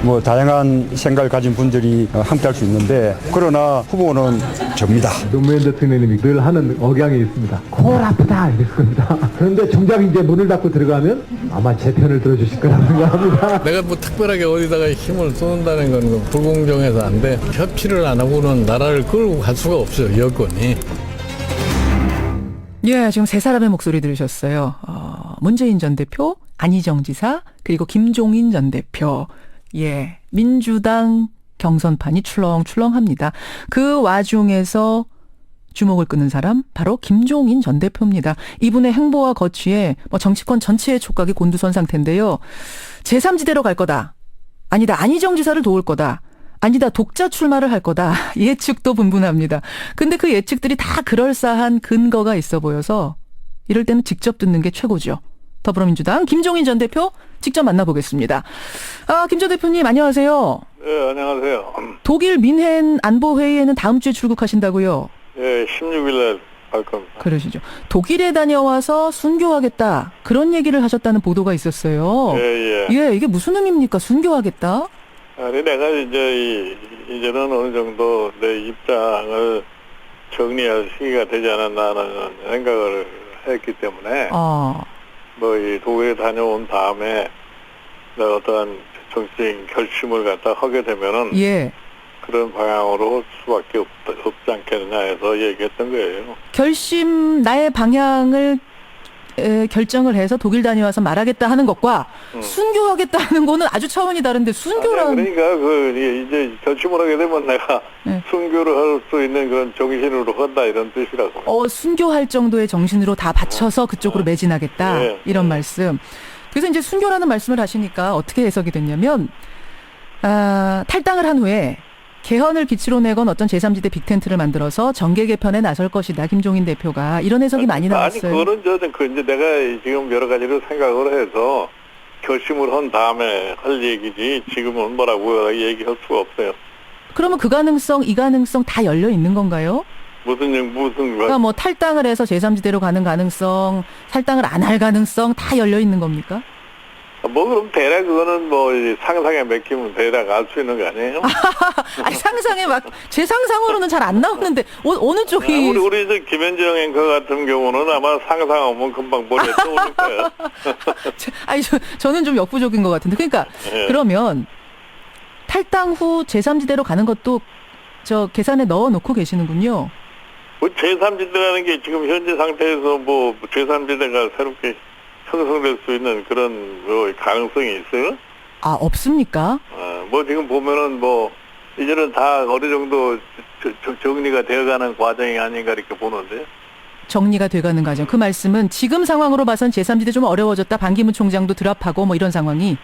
뭐 다양한 생각을 가진 분들이 함께할 수 있는데 그러나 후보는 접니다. 노무현 대통령님이 늘 하는 억양이 있습니다. 콜 아프다 이랬습니다. 그런데 정작 이제 문을 닫고 들어가면 아마 제 편을 들어주실 거라고 생각합니다. 내가 뭐 특별하게 어디다가 힘을 쏟는다는 건 불공정해서 안 돼. 협치를 안 하고는 나라를 끌고 갈 수가 없어요, 여건이. 예, 지금 세 사람의 목소리 들으셨어요. 문재인 전 대표, 안희정 지사, 그리고 김종인 전 대표. 예, 민주당 경선판이 출렁출렁합니다. 그 와중에서 주목을 끄는 사람 바로 김종인 전 대표입니다. 이분의 행보와 거취에 정치권 전체의 촉각이 곤두선 상태인데요. 제3지대로 갈 거다. 아니다. 안희정 지사를 도울 거다. 아니다. 독자 출마를 할 거다. 예측도 분분합니다. 근데 그 예측들이 다 그럴싸한 근거가 있어 보여서 이럴 때는 직접 듣는 게 최고죠. 더불어민주당 김종인 전 대표 직접 만나보겠습니다. 김 전 대표님 안녕하세요. 네, 안녕하세요. 독일 민헨 안보회의에는 다음 주에 출국하신다고요? 네, 16일 날 갈 겁니다. 그러시죠. 독일에 다녀와서 순교하겠다. 그런 얘기를 하셨다는 보도가 있었어요. 예. 예, 이게 무슨 의미입니까? 순교하겠다? 아니, 내가 이제는 어느 정도 내 입장을 정리할 시기가 되지 않았나 하는 생각을 했기 때문에, 이 독일에 다녀온 다음에 내가 어떠한 정치적인 결심을 갖다 하게 되면은, 예. 그런 방향으로 할 수밖에 없지 않겠느냐 해서 얘기했던 거예요. 나의 방향을 결정을 해서 독일 다녀와서 말하겠다 하는 것과 순교하겠다 하는 거는 아주 차원이 다른데 순교라는. 그러니까 이제 결심을 하게 되면 내가 네. 순교를 할 수 있는 그런 정신으로 한다 이런 뜻이라고. 순교할 정도의 정신으로 다 바쳐서 그쪽으로 매진하겠다. 네. 이런 말씀. 그래서 이제 순교라는 말씀을 하시니까 어떻게 해석이 됐냐면 탈당을 한 후에 개헌을 기치로 내건 어떤 제3지대 빅텐트를 만들어서 정계 개편에 나설 것이다. 김종인 대표가. 이런 해석이 많이 나왔어요. 아니, 그거는 이제 내가 지금 여러 가지로 생각을 해서 결심을 한 다음에 할 얘기지 지금은 뭐라고 얘기할 수가 없어요. 그러면 그 가능성, 이 가능성 다 열려 있는 건가요? 그러니까 뭐 탈당을 해서 제3지대로 가는 가능성, 탈당을 안 할 가능성 다 열려 있는 겁니까? 그럼 대략 그거는 상상에 맡기면 대략 알 수 있는 거 아니에요? 아니, 상상에 제 상상으로는 잘 안 나오는데, 어느 쪽이. 우리 김현정 앵커 같은 경우는 아마 상상하면 금방 머리에 떠오를 거예요. 아니, 저는 좀 역부족인 것 같은데. 그러니까, 네. 그러면, 탈당 후 제3지대로 가는 것도 계산에 넣어 놓고 계시는군요. 제3지대라는 게 지금 현재 상태에서 제3지대가 새롭게 형성될 수 있는 그런 가능성이 있어요? 없습니까? 지금 보면은 이제는 다 어느 정도 정리가 되어가는 과정이 아닌가 이렇게 보는데. 정리가 돼가는 과정. 그 말씀은 지금 상황으로 봐선 제3지대 좀 어려워졌다. 반기문 총장도 드랍하고 이런 상황이.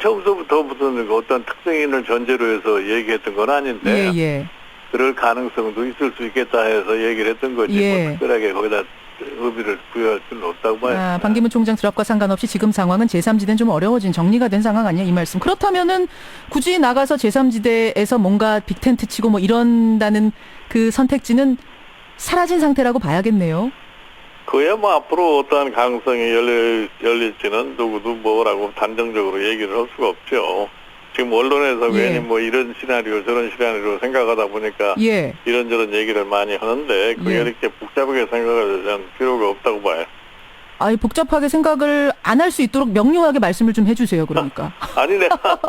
처음부터 무슨 어떤 특정인을 전제로 해서 얘기했던 건 아닌데. 예. 그럴 가능성도 있을 수 있겠다 해서 얘기를 했던 거지. 예. 특별하게 거기다 의미를 부여할 수는 없다고 봐요. 반기문 총장 드랍과 상관없이 지금 상황은 제3지대는 좀 어려워진 정리가 된 상황 아니야 이 말씀. 그렇다면은 굳이 나가서 제3지대에서 뭔가 빅텐트 치고 이런다는 그 선택지는 사라진 상태라고 봐야겠네요. 그야 앞으로 어떠한 가능성이 열릴지는 누구도 뭐라고 단정적으로 얘기를 할 수가 없죠. 지금 언론에서 괜히 이런 시나리오 저런 시나리오 생각하다 보니까 예. 이런저런 얘기를 많이 하는데 그게 이렇게 복잡하게 생각할 필요가 없다고 봐요. 아니 복잡하게 생각을 안 할 수 있도록 명료하게 말씀을 좀 해주세요. 그러니까. 아니 내가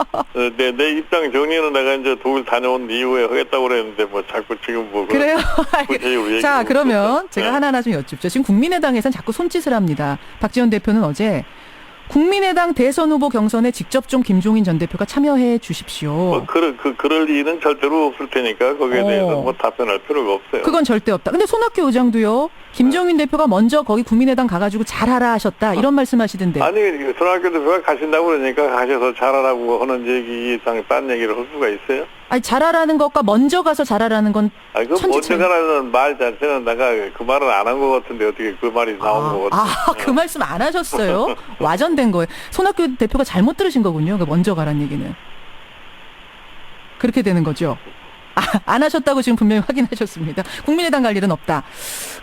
내 입장 정리는 내가 이제 독일 다녀온 이후에 하겠다고 그랬는데 자꾸 지금 그래요? 자 그러면 있어. 제가 하나하나 좀 여쭙죠. 지금 국민의당에서는 자꾸 손짓을 합니다. 박지원 대표는 어제 국민의당 대선 후보 경선에 직접 좀 김종인 전 대표가 참여해 주십시오. 그럴 리는 절대로 없을 테니까 거기에 대해서 답변할 필요가 없어요. 그건 절대 없다. 근데 손학규 의장도요. 김종인 대표가 먼저 거기 국민의당 가가지고 잘하라 하셨다. 이런 말씀하시던데. 아니 손학규 대표가 가신다고 그러니까 가셔서 잘하라고 하는 얘기 이상 딴 얘기를 할 수가 있어요? 아니 잘하라는 것과 먼저 가서 잘하라는 건 그 먼저 가라는 말 자체는 내가 그 말은 안 한 것 같은데 어떻게 그 말이 나온 것 같아요. 그 말씀 안 하셨어요? 와전된 거예요. 손학규 대표가 잘못 들으신 거군요. 그 먼저 가란 얘기는. 그렇게 되는 거죠. 안 하셨다고 지금 분명히 확인하셨습니다. 국민의당 갈 일은 없다.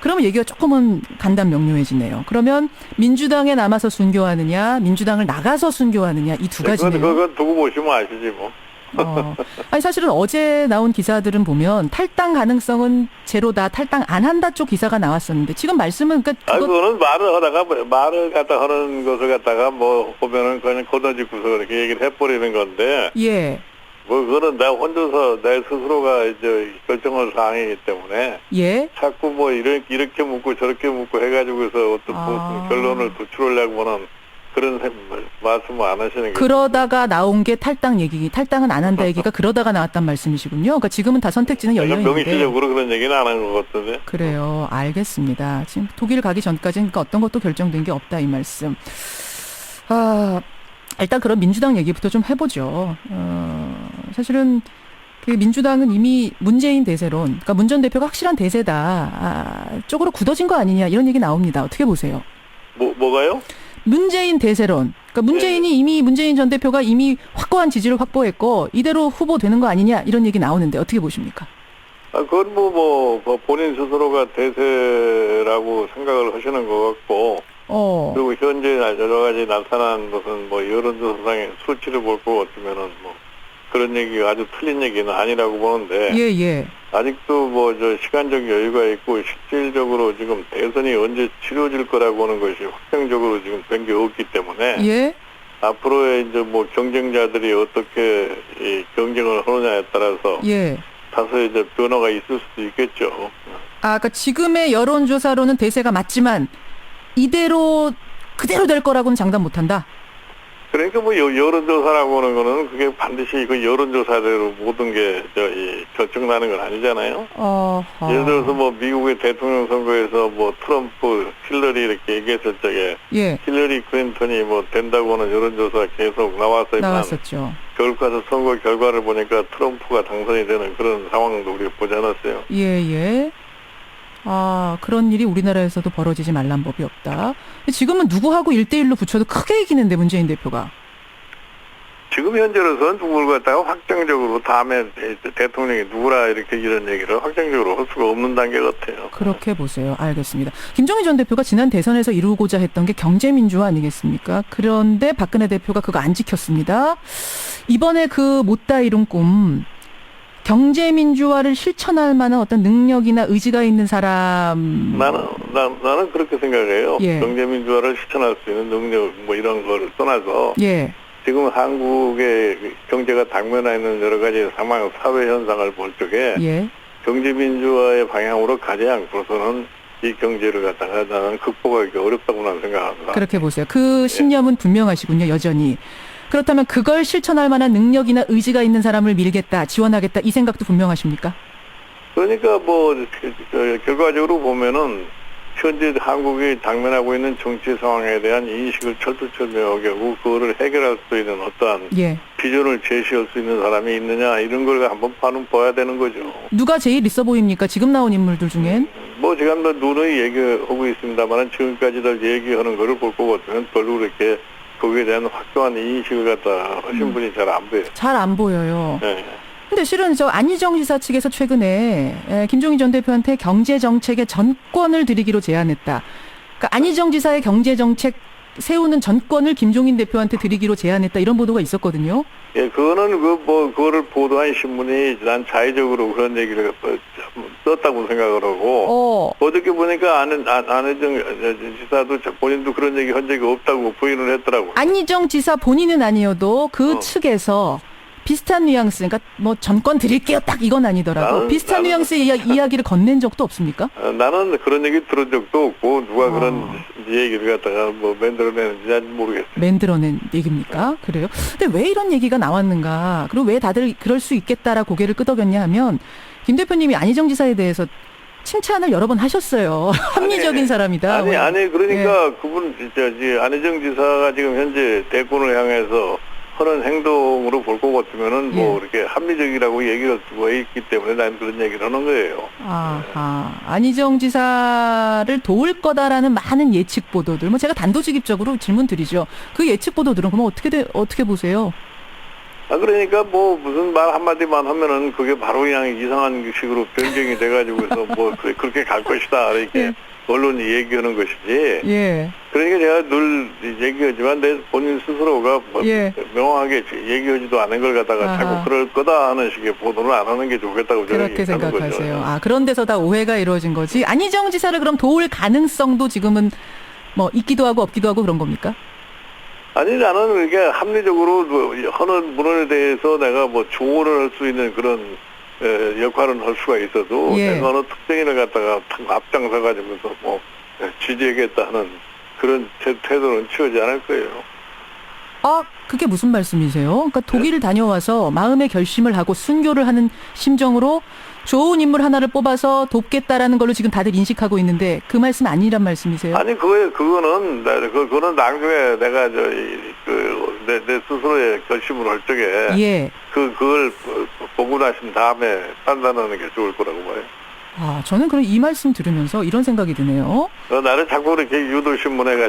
그러면 얘기가 조금은 간단 명료해지네요. 그러면 민주당에 남아서 순교하느냐, 민주당을 나가서 순교하느냐 이 두 가지네요. 그건 두고 보시면 아시지 뭐. 아니 사실은 어제 나온 기사들은 보면 탈당 가능성은 제로다, 탈당 안 한다 쪽 기사가 나왔었는데 지금 말씀은 그러니까 그거는 말을 갖다 하는 것을 갖다가 뭐 보면은 그냥 거둬짓고서 그렇게 얘기를 해버리는 건데. 예. 뭐 그거는 내가 혼자서 내 스스로가 이제 결정할 사항이기 때문에. 예. 자꾸 뭐 이렇게 묻고 저렇게 묻고 해가지고서 어떤 결론을 도출하려고는 그런 말씀을 안 하시는 게. 그러다가 나온 게 탈당 얘기, 탈당은 안 한다 얘기가 그러다가 나왔단 말씀이시군요. 그러니까 지금은 다 선택지는 열려 있는데. 명시적으로 그런 얘기는 안 한 것 같은데. 그래요. 알겠습니다. 지금 독일 가기 전까지는 그러니까 어떤 것도 결정된 게 없다 이 말씀. 일단 그럼 민주당 얘기부터 좀 해보죠. 사실은 그 민주당은 이미 문재인 대세론, 그러니까 문 전 대표가 확실한 대세다 쪽으로 굳어진 거 아니냐 이런 얘기 나옵니다. 어떻게 보세요? 뭐가요? 문재인 대세론. 그러니까 문재인이 이미 문재인 전 대표가 이미 확고한 지지를 확보했고 이대로 후보 되는 거 아니냐 이런 얘기 나오는데 어떻게 보십니까? 그건 뭐 본인 스스로가 대세라고 생각을 하시는 것 같고. 그리고 현재 여러 가지 나타난 무슨 뭐 여론조사상의 수치를 볼 거 같으면은 뭐 그런 얘기가 아주 틀린 얘기는 아니라고 보는데. 예. 아직도 뭐 시간적 여유가 있고 실질적으로 지금 대선이 언제 치러질 거라고 하는 것이 확정적으로 지금 된 게 없기 때문에. 예. 앞으로의 이제 뭐 경쟁자들이 어떻게 이 경쟁을 하느냐에 따라서. 예. 다소 이제 변화가 있을 수도 있겠죠. 그러니까 지금의 여론조사로는 대세가 맞지만 그대로 될 거라고는 장담 못한다. 그러니까 뭐 여론조사라고 하는 거는 그게 반드시 그 여론조사대로 모든 게 결정나는 건 아니잖아요. 예를 들어서 뭐 미국의 대통령 선거에서 뭐 트럼프, 힐러리 이렇게 얘기했을 적에. 예. 힐러리 클린턴이 뭐 된다고 하는 여론조사가 계속 나왔었죠. 결국 선거 결과를 보니까 트럼프가 당선이 되는 그런 상황도 우리가 보지 않았어요. 예. 그런 일이 우리나라에서도 벌어지지 말란 법이 없다. 지금은 누구하고 1대1로 붙여도 크게 이기는데 문재인 대표가. 지금 현재로서는 누구를 갖다가 확정적으로 다음에 대통령이 누구라 이렇게 이런 얘기를 확정적으로 할 수가 없는 단계 같아요. 그렇게 보세요. 알겠습니다. 김종인 전 대표가 지난 대선에서 이루고자 했던 게 경제민주화 아니겠습니까? 그런데 박근혜 대표가 그거 안 지켰습니다. 이번에 그 못다 이룬 꿈, 경제민주화를 실천할 만한 어떤 능력이나 의지가 있는 사람. 나는 그렇게 생각해요. 예. 경제민주화를 실천할 수 있는 능력 뭐 이런 거를 떠나서. 예. 지금 한국의 경제가 당면해 있는 여러 가지 상황, 사회 현상을 볼 적에. 예. 경제민주화의 방향으로 가지 않고서는 이 경제를 갖다가 나는 극복하기 어렵다고 나는 생각합니다. 그렇게 보세요. 그 신념은 분명하시군요, 여전히. 그렇다면 그걸 실천할 만한 능력이나 의지가 있는 사람을 밀겠다, 지원하겠다 이 생각도 분명하십니까? 그러니까 뭐 결과적으로 보면은 현재 한국이 당면하고 있는 정치 상황에 대한 인식을 철두철미하게 하고 그거를 해결할 수 있는 어떠한 비전을 제시할 수 있는 사람이 있느냐 이런 걸 한번 봐야 되는 거죠. 누가 제일 있어 보입니까? 지금 나온 인물들 중엔? 뭐 지금 누누이 얘기하고 있습니다만 지금까지도 얘기하는 거를 볼 것 같으면 별로 그렇게 거기에 대한 확고한 인식을 갖다 하신 분이 잘 안 보여요. 잘 안 보여요. 네. 근데 실은 안희정 지사 측에서 최근에 김종인 전 대표한테 경제정책의 전권을 드리기로 제안했다. 그러니까 안희정 지사의 경제정책 세우는 전권을 김종인 대표한테 드리기로 제안했다. 이런 보도가 있었거든요. 예, 그거는 그거를 보도한 신문이 난 자의적으로 그런 얘기를 썼다고 생각을 하고 어저께 보니까 안희정 지사도 본인도 그런 얘기 한 적이 없다고 부인을 했더라고요. 안희정 지사 본인은 아니어도 그 측에서 비슷한 뉘앙스, 그러니까 뭐 전권 드릴게요 딱 이건 아니더라도 비슷한 뉘앙스의 이야기를 건넨 적도 없습니까? 나는 그런 얘기 들은 적도 없고 누가 그런 얘기를 갖다가 뭐 만들어내는지 모르겠어요. 만들어낸 얘기입니까? 그래요? 근데 왜 이런 얘기가 나왔는가? 그리고 왜 다들 그럴 수 있겠다라 고개를 끄덕였냐 하면 김 대표님이 안희정 지사에 대해서 칭찬을 여러 번 하셨어요. 합리적인 사람이다. 그러니까 그분 안희정 지사가 지금 현재 대권을 향해서 그런 행동으로 볼 것 같으면은 뭐 이렇게 합리적이라고 얘기할 수가 있기 때문에 난 그런 얘기를 하는 거예요. 안희정 지사를 도울 거다라는 많은 예측 보도들, 뭐 제가 단도직입적으로 질문 드리죠. 그 예측 보도들은 그러면 어떻게 보세요? 그러니까 뭐 무슨 말 한마디만 하면은 그게 바로 그냥 이상한 식으로 변경이 돼가지고서 뭐 그렇게 갈 것이다 이렇게 예. 언론이 얘기하는 것이지. 예. 그러니까 제가 늘 얘기하지만 내 본인 스스로가 뭐 예. 명확하게 얘기하지도 않은 걸 갖다가 아하. 자꾸 그럴 거다 하는 식의 보도를 안 하는 게 좋겠다고 저는 그렇게 얘기하는 생각하세요. 거죠. 아, 그런 데서 다 오해가 이루어진 거지. 안희정 지사를 그럼 도울 가능성도 지금은 뭐 있기도 하고 없기도 하고 그런 겁니까? 아니 나는 이게 합리적으로 하는 문헌에 대해서 내가 뭐 조언을 할 수 있는 그런 역할은 할 수가 있어도 예. 내가 어느 특정인을 갖다가 앞장서 가지고서 뭐 지지하겠다 하는 그런 태도는 취하지 않을 거예요. 아, 그게 무슨 말씀이세요? 그러니까 독일을 다녀와서 마음의 결심을 하고 순교를 하는 심정으로 좋은 인물 하나를 뽑아서 돕겠다라는 걸로 지금 다들 인식하고 있는데 그 말씀 아니란 말씀이세요? 아니 그거는 나중에 내가 내 스스로의 결심을 할 적에 예. 그걸 보고 나신 다음에 판단하는 게 좋을 거라고 봐요. 아, 저는 그럼 이 말씀 들으면서 이런 생각이 드네요. 나를 자꾸 이렇게 유도신문에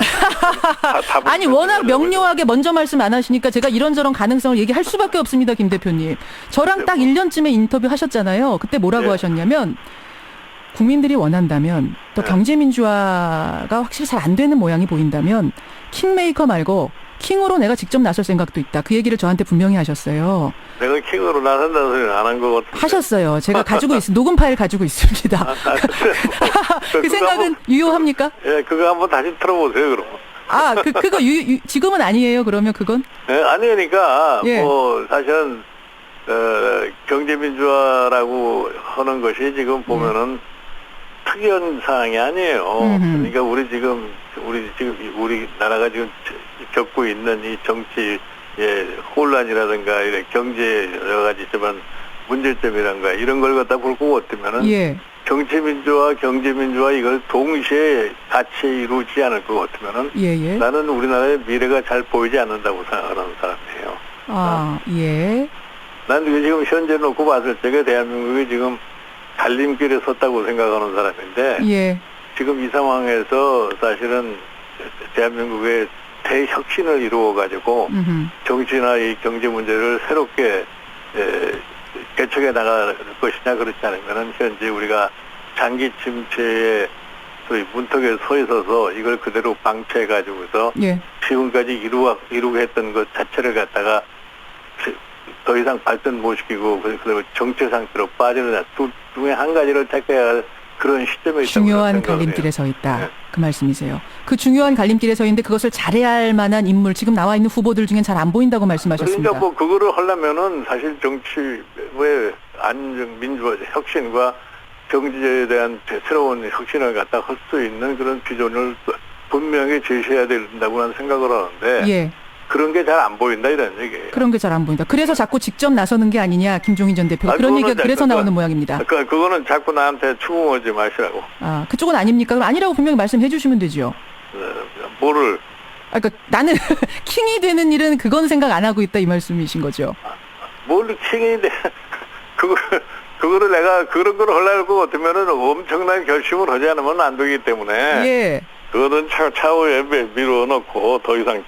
아니 워낙 명료하게 먼저 말씀 안 하시니까 제가 이런저런 가능성을 얘기할 수밖에 없습니다. 김 대표님. 저랑 딱 1년쯤에 인터뷰 하셨잖아요. 그때 뭐라고 네. 하셨냐면 국민들이 원한다면 또 경제민주화가 확실히 잘 안 되는 모양이 보인다면 킹메이커 말고 킹으로 내가 직접 나설 생각도 있다. 그 얘기를 저한테 분명히 하셨어요. 내가 킹으로 나선다는 소리는 안 한 것 같은데. 하셨어요. 제가 가지고 녹음 파일 가지고 있습니다. 그 생각은 유효합니까? 예, 그거 한번 다시 틀어보세요, 그럼. 아, 그거 지금은 아니에요. 그러면 그건? 예, 아니니까 예. 뭐 사실은 경제민주화라고 하는 것이 지금 보면은 특이한 사항이 아니에요. 그러니까 우리 나라가 지금 겪고 있는 이 정치의 혼란이라든가 이런 경제 여러 가지 있지만 문제점이란가 이런 걸 갖다 볼 것 같으면은 예. 정치민주화, 경제민주화 이걸 동시에 같이 이루지 않을 것 같으면은 예. 나는 우리나라의 미래가 잘 보이지 않는다고 생각하는 사람이에요. 아, 예. 난 지금 현재 놓고 봤을 적에 대한민국이 지금 갈림길에 섰다고 생각하는 사람인데 예. 지금 이 상황에서 사실은 대한민국의 대혁신을 이루어가지고 정치나 이 경제 문제를 새롭게 개척해 나갈 것이냐 그렇지 않으면은 현재 우리가 장기 침체의 소위 문턱에 서 있어서 이걸 그대로 방치해 가지고서 예. 지금까지 이루고 했던 것 자체를 갖다가 더 이상 발전 못 시키고 그래서 정체 상태로 빠지는 둘 중에 한 가지를 택해야 할 그런 시점에 중요한 갈림길에 서 있다. 네. 그 말씀이세요. 그 중요한 갈림길에 서 있는데 그것을 잘해야 할 만한 인물 지금 나와 있는 후보들 중엔 잘 안 보인다고 말씀하셨습니다. 그러니까 뭐 그거를 하려면은 사실 정치의 안정 민주화 혁신과 경제에 대한 새로운 혁신을 갖다 할 수 있는 그런 비전을 분명히 제시해야 된다고 나는 생각을 하는데 예. 그런 게 잘 안 보인다 이런 얘기예요. 그런 게 잘 안 보인다. 그래서 자꾸 직접 나서는 게 아니냐 김종인 전 대표가 그런 얘기가 그래서 나오는 모양입니다. 그거는 자꾸 나한테 추궁하지 마시라고. 아, 그쪽은 아닙니까? 그럼 아니라고 분명히 말씀해 주시면 되죠. 뭐를? 그러니까 나는 킹이 되는 일은 그건 생각 안 하고 있다 이 말씀이신 거죠. 뭘 킹이 돼? 그거를 내가 그런 걸 하려고 같으면은 엄청난 결심을 하지 않으면 안 되기 때문에. 예. 그거는 차후에 미뤄놓고 더 이상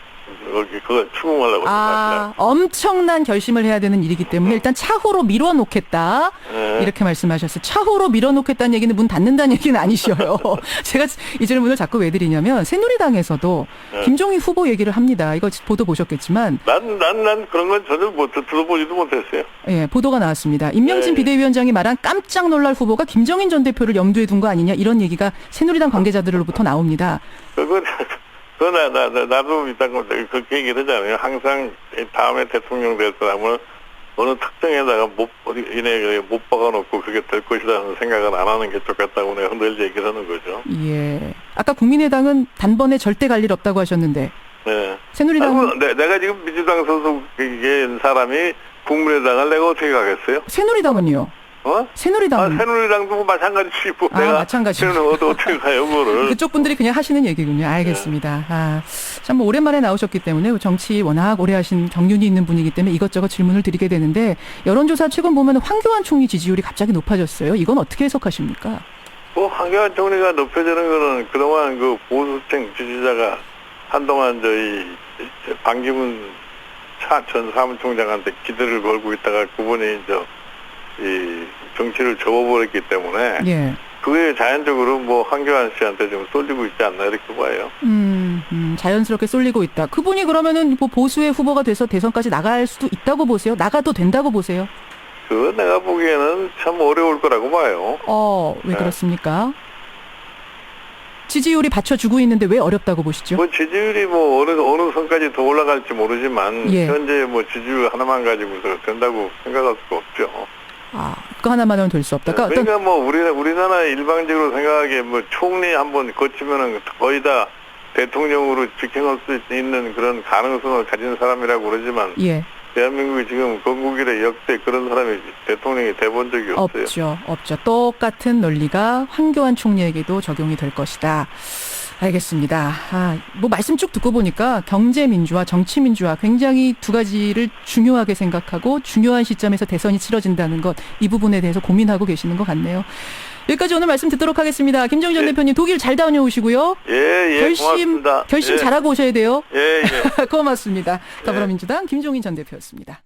그거 추궁하려고. 아, 엄청난 결심을 해야 되는 일이기 때문에 일단 차후로 밀어놓겠다. 네. 이렇게 말씀하셨어요. 차후로 밀어놓겠다는 얘기는 문 닫는다는 얘기는 아니셔요. 제가 이 질문을 자꾸 왜 드리냐면 새누리당에서도 네. 김종인 후보 얘기를 합니다. 이거 보도 보셨겠지만. 난 그런 건 전혀 들어보지도 못했어요. 예, 보도가 나왔습니다. 임명진 네. 비대위원장이 말한 깜짝 놀랄 후보가 김종인 전 대표를 염두에 둔 거 아니냐 이런 얘기가 새누리당 관계자들로부터 나옵니다. 나도 그렇게 얘기를 하잖아요. 항상 다음에 대통령 될 사람을 어느 특정에다가 못 박아놓고 그게 될 것이라는 생각은 안 하는 게 좋겠다고 내가 늘 얘기를 하는 거죠. 예. 아까 국민의당은 단번에 절대 갈 일 없다고 하셨는데. 네. 새누리당은. 내가 지금 민주당 소속인 사람이 국민의당을 내가 어떻게 가겠어요? 새누리당은요? 새누리당은. 새누리당도 마찬가지지. 뭐 내가 마찬가지로. 어떻게 가요, 그거를. 그쪽 분들이 그냥 하시는 얘기군요. 알겠습니다. 아, 참 뭐 오랜만에 나오셨기 때문에 정치 워낙 오래 하신 경륜이 있는 분이기 때문에 이것저것 질문을 드리게 되는데 여론조사 최근 보면 황교안 총리 지지율이 갑자기 높아졌어요. 이건 어떻게 해석하십니까? 황교안 총리가 높여지는 거는 그동안 그 보수층 지지자가 한동안 반기문 전 사무총장한테 기대를 걸고 있다가 그분이 이 정치를 접어버렸기 때문에 예. 그게 자연적으로 뭐 황교안 씨한테 좀 쏠리고 있지 않나 이렇게 봐요. 자연스럽게 쏠리고 있다. 그분이 그러면은 뭐 보수의 후보가 돼서 대선까지 나갈 수도 있다고 보세요? 나가도 된다고 보세요? 그거 내가 보기에는 참 어려울 거라고 봐요. 왜 그렇습니까? 지지율이 받쳐주고 있는데 왜 어렵다고 보시죠? 뭐 지지율이 뭐 어느 선까지 더 올라갈지 모르지만 예. 현재 뭐 지지율 하나만 가지고서 된다고 생각할 수가 없죠. 그거 하나만은 될 수 없다. 그러니까 뭐 우리나라 일방적으로 생각하기에 뭐 총리 한번 거치면은 거의 다 대통령으로 직행할 수 있는 그런 가능성을 가진 사람이라고 그러지만 예. 대한민국이 지금 건국 이래 역대 그런 사람이 대통령이 돼본 적이 없어요. 없죠. 똑같은 논리가 황교안 총리에게도 적용이 될 것이다. 알겠습니다. 뭐 말씀 쭉 듣고 보니까 경제민주화, 정치민주화 굉장히 두 가지를 중요하게 생각하고 중요한 시점에서 대선이 치러진다는 것, 이 부분에 대해서 고민하고 계시는 것 같네요. 여기까지 오늘 말씀 듣도록 하겠습니다. 김종인 전 대표님 독일 잘 다녀오시고요. 고맙습니다. 결심 잘하고 오셔야 돼요. 예. 고맙습니다. 더불어민주당 김종인 전 대표였습니다.